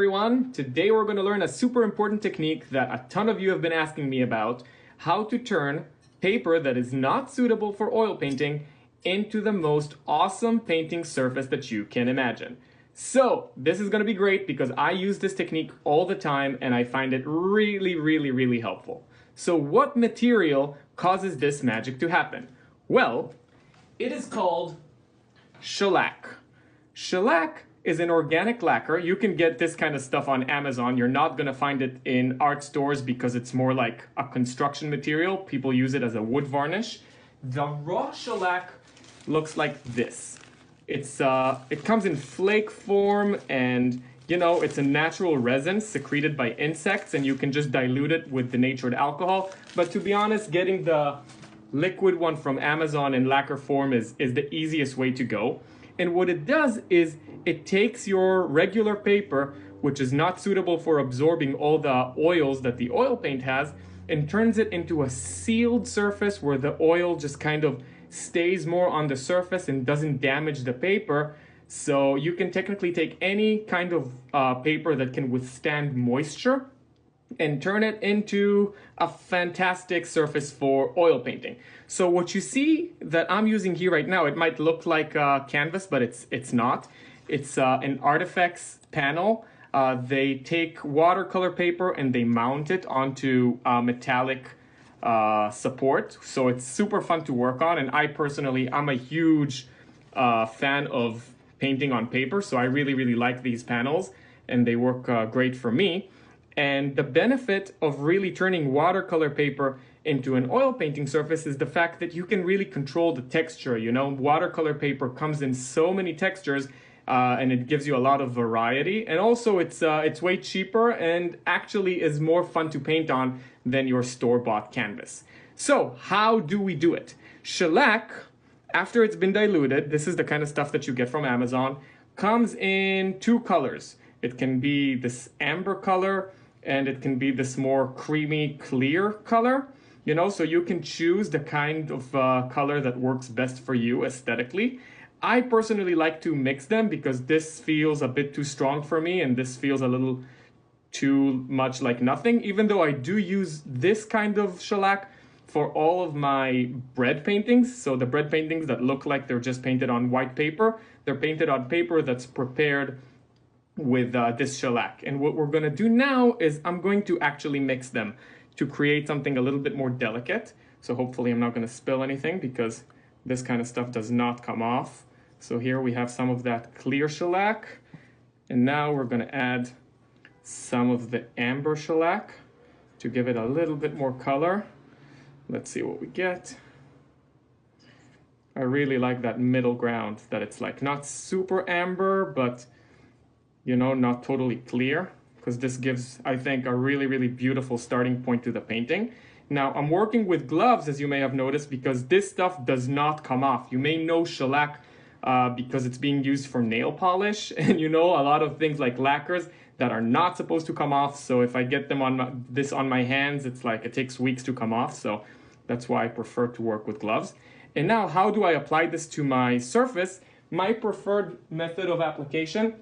Everyone, today we're going to learn a super important technique that a ton of you have been asking me about, how to turn paper that is not suitable for oil painting into the most awesome painting surface that you can imagine. So this is going to be great because I use this technique all the time and I find it really helpful. So what material causes this magic to happen? Well, it is called shellac. Shellac is an organic lacquer. You can get this kind of stuff on Amazon. You're not going to find it in art stores because it's more like a construction material. People use it as a wood varnish. The raw shellac looks like this. It comes in flake form, and it's a natural resin secreted by insects, and you can just dilute it with denatured alcohol. But to be honest, getting the liquid one from Amazon in lacquer form is the easiest way to go. And what it does is it takes your regular paper, which is not suitable for absorbing all the oils that the oil paint has, and turns it into a sealed surface where the oil just kind of stays more on the surface and doesn't damage the paper. So you can technically take any kind of paper that can withstand moisture and turn it into a fantastic surface for oil painting. So what you see that I'm using here right now, it might look like a canvas, but it's not. It's an Artifex panel. They take watercolor paper and they mount it onto metallic support. So it's super fun to work on. And I personally, I'm a huge fan of painting on paper. So I really like these panels and they work great for me. And the benefit of really turning watercolor paper into an oil painting surface is the fact that you can really control the texture. Watercolor paper comes in so many textures and it gives you a lot of variety. And also it's way cheaper and actually is more fun to paint on than your store-bought canvas. So how do we do it? Shellac, after it's been diluted, this is the kind of stuff that you get from Amazon, comes in two colors. It can be this amber color and it can be this more creamy clear color, so you can choose the kind of color that works best for you aesthetically. I personally like to mix them because this feels a bit too strong for me and this feels a little too much like nothing, even though I do use this kind of shellac for all of my bread paintings. So the bread paintings that look like they're just painted on white paper, they're painted on paper that's prepared with this shellac. And what we're going to do now is I'm going to actually mix them to create something a little bit more delicate. So hopefully I'm not going to spill anything because this kind of stuff does not come off. So here we have some of that clear shellac, and now we're going to add some of the amber shellac to give it a little bit more color. Let's see what we get. I really like that middle ground, that it's like not super amber, but not totally clear, because this gives, I think, a really beautiful starting point to the painting. Now, I'm working with gloves, as you may have noticed, because this stuff does not come off. You may know shellac because it's being used for nail polish, and a lot of things like lacquers that are not supposed to come off. So if I get them on my hands, it's like it takes weeks to come off. So that's why I prefer to work with gloves. And now, how do I apply this to my surface? My preferred method of application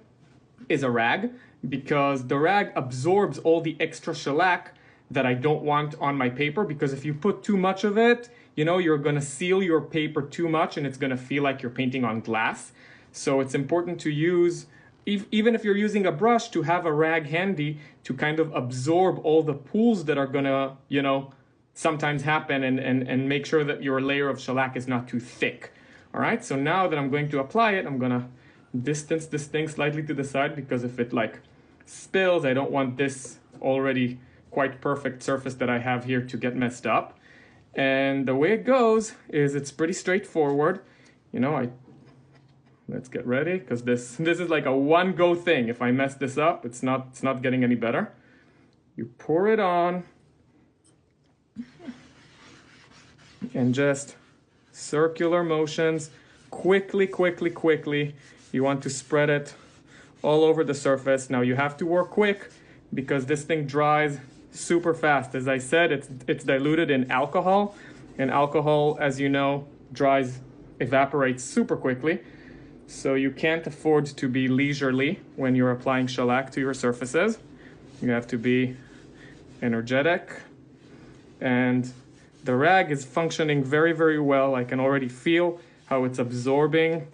is a rag, because the rag absorbs all the extra shellac that I don't want on my paper, because if you put too much of it, you're going to seal your paper too much and it's going to feel like you're painting on glass. So it's important to use, even if you're using a brush, to have a rag handy to kind of absorb all the pools that are going to, sometimes happen, and make sure that your layer of shellac is not too thick. All right, so now that I'm going to apply it, I'm going to distance this thing slightly to the side, because if it like spills, I don't want this already quite perfect surface that I have here to get messed up. And the way it goes is it's pretty straightforward. Let's get ready, because this is like a one-go thing. If I mess this up, it's not getting any better. You pour it on and just circular motions, quickly. You want to spread it all over the surface. Now you have to work quick because this thing dries super fast. As I said, it's diluted in alcohol, and alcohol, as you know, evaporates super quickly. So you can't afford to be leisurely when you're applying shellac to your surfaces. You have to be energetic. And the rag is functioning very, very well. I can already feel how it's absorbing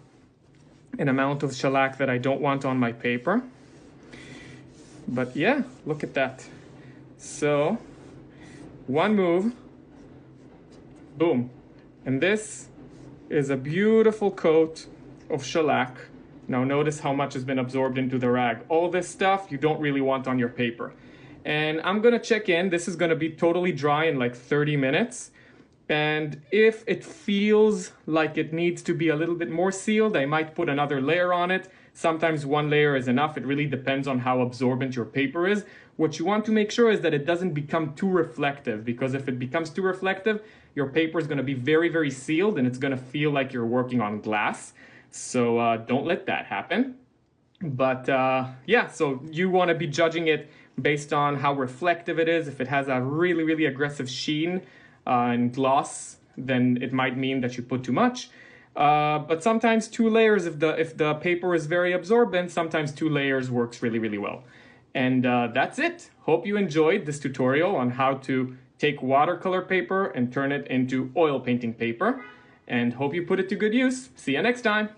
an amount of shellac that I don't want on my paper. But yeah, look at that. So one move, boom. And this is a beautiful coat of shellac. Now notice how much has been absorbed into the rag. All this stuff you don't really want on your paper. And I'm gonna check in. This is gonna be totally dry in like 30 minutes. And if it feels like it needs to be a little bit more sealed, I might put another layer on it. Sometimes one layer is enough. It really depends on how absorbent your paper is. What you want to make sure is that it doesn't become too reflective, because if it becomes too reflective, your paper is going to be very, very sealed and it's going to feel like you're working on glass. So don't let that happen. But yeah, so you want to be judging it based on how reflective it is. If it has a really, really aggressive sheen and gloss, then it might mean that you put too much. But sometimes 2 layers, if the paper is very absorbent, sometimes 2 layers works really, really well. And that's it. Hope you enjoyed this tutorial on how to take watercolor paper and turn it into oil painting paper. And hope you put it to good use. See you next time.